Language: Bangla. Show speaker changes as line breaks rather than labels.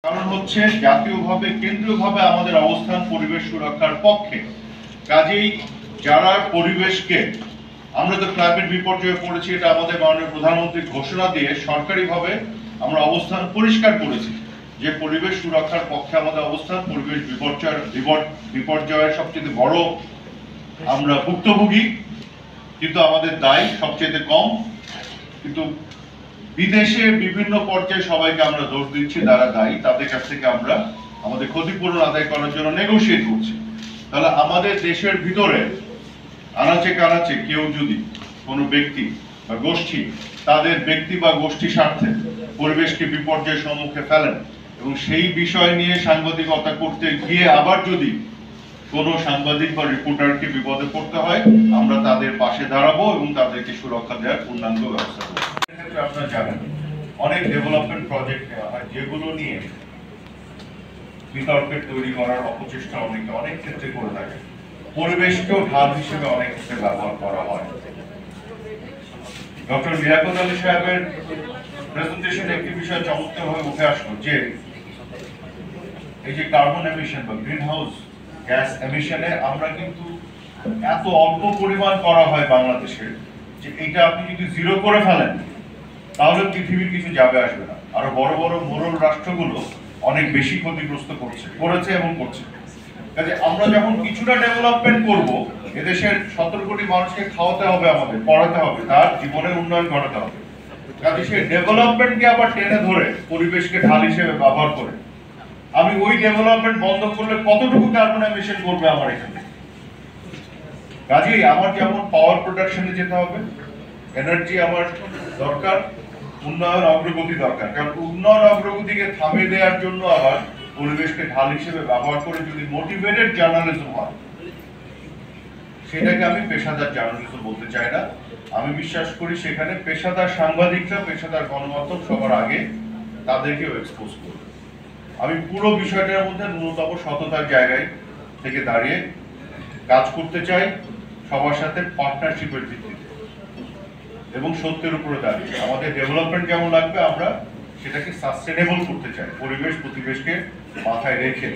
কারণ হচ্ছে জাতীয়ভাবে কেন্দ্রীয়ভাবে আমাদের অবস্থান পরিবেশ সুরক্ষার পক্ষে। কাজেই যারা পরিবেশকে, আমরা তো ক্লাইমেট বিপর্যয়ে পড়েছি, এটা আমাদের মাননীয় প্রধানমন্ত্রী ঘোষণা দিয়ে সরকারিভাবে আমরা অবস্থান পরিষ্কার করেছি যে পরিবেশ সুরক্ষার পক্ষে আমাদের অবস্থান। পরিবেশ বিপর্যয়ের সবচেয়ে বড় আমরা ভুক্তভোগী, কিন্তু আমাদের দায় সবচেয়ে কম। কিন্তু বিদেশে বিভিন্ন পর্যায়ে সবাইকে আমরা দোষ দিচ্ছি, যারা দায়ী তাদের কাছ থেকে আমরা আমাদের ক্ষতিপূরণ আদায় করার জন্য নেগোশিয়েট করছি। তাহলে আমাদের দেশের ভিতরে আনাচে কানাচে কেউ যদি কোনো ব্যক্তি বা গোষ্ঠী তাদের ব্যক্তি বা গোষ্ঠী স্বার্থে পরিবেশকে বিপর্যয়ের সম্মুখে ফেলেন এবং সেই বিষয় নিয়ে সাংবাদিকতা করতে গিয়ে আবার যদি কোনো সাংবাদিক বা রিপোর্টারকে বিপদে পড়তে হয়, আমরা তাদের পাশে দাঁড়াবো এবং তাদেরকে সুরক্ষা দেওয়ার পূর্ণাঙ্গ ব্যবস্থা করবো। এক্ষেত্রে আপনারা জানেন অনেক ডেভেলপমেন্ট প্রজেক্ট নেওয়া হয় যেগুলো নিয়ে বিতর্কের তৈরি করার অপচেষ্টা অনেক ক্ষেত্রে করে থাকে। পরিবেশকেও ঢাল হিসেবে অনেক ক্ষেত্রে ব্যবহার করা হয়। ডক্টর লিয়াকত আলী সাহেবের প্রেজেন্টেশনে একটি বিষয় চমৎকারভাবে উঠে আসলো যে এই যে কার্বন এমিশন বা গ্রিন হাউস গ্যাস এমিশনে আমরা কিন্তু এত অল্প পরিমাণ করা হয় বাংলাদেশে যে এইটা আপনি যদি জিরো করে ফেলেন তাহলে পৃথিবীর কিছু যাবে আসবে না। আরো বড় বড় মোড়ল রাষ্ট্রগুলো অনেক বেশি ক্ষতিগ্রস্ত করেছে এবং করছে। কাজে আমরা যখন কিছুটা ডেভেলপমেন্ট করব, এদেশের 17 কোটি মানুষকে খাওয়াতে হবে, আমাদের পড়াতে হবে, তার জীবনের উন্নয়ন ঘটাতে হবে। কাজে সেই ডেভেলপমেন্টকে আবার টেনে ধরে পরিবেশকে ঢাল হিসেবে ব্যবহার করে আমি ওই ডেভেলপমেন্ট বন্ধ করলে কতটুকু কার্বন এমিশন করবে আমার এখানে। কাজেই আমার যেমন পাওয়ার প্রোডাকশনে যেতে হবে, এনার্জি আমার দরকার, উন্নয়ন অগ্রগতি দরকার। কারণ উন্নয়ন অগ্রগতিকে থামিয়ে দেওয়ার জন্য আবার পরিবেশকে ঢাল হিসেবে ব্যবহার করে যদি মোটিভেটেড জার্নালিজম হয়, সেটাকে আমি পেশাদার জার্নালিজম বলতে চাই না। আমি বিশ্বাস করি সেখানে পেশাদার সাংবাদিকরা, পেশাদার গণমাধ্যম সবার আগে তাদেরকেও এক্সপোজ করবে। আমি পুরো বিষয়টার মধ্যে ন্যূনতম সততার জায়গায় থেকে দাঁড়িয়ে কাজ করতে চাই, সবার সাথে পার্টনারশিপের ভিত্তিতে এবং সত্যের উপরে দাঁড়িয়ে। আমাদের ডেভেলপমেন্ট যেমন লাগবে, আমরা সেটাকে সাস্টেনেবল করতে চাই, পরিবেশ প্রতিবেশকে মাথায় রেখে।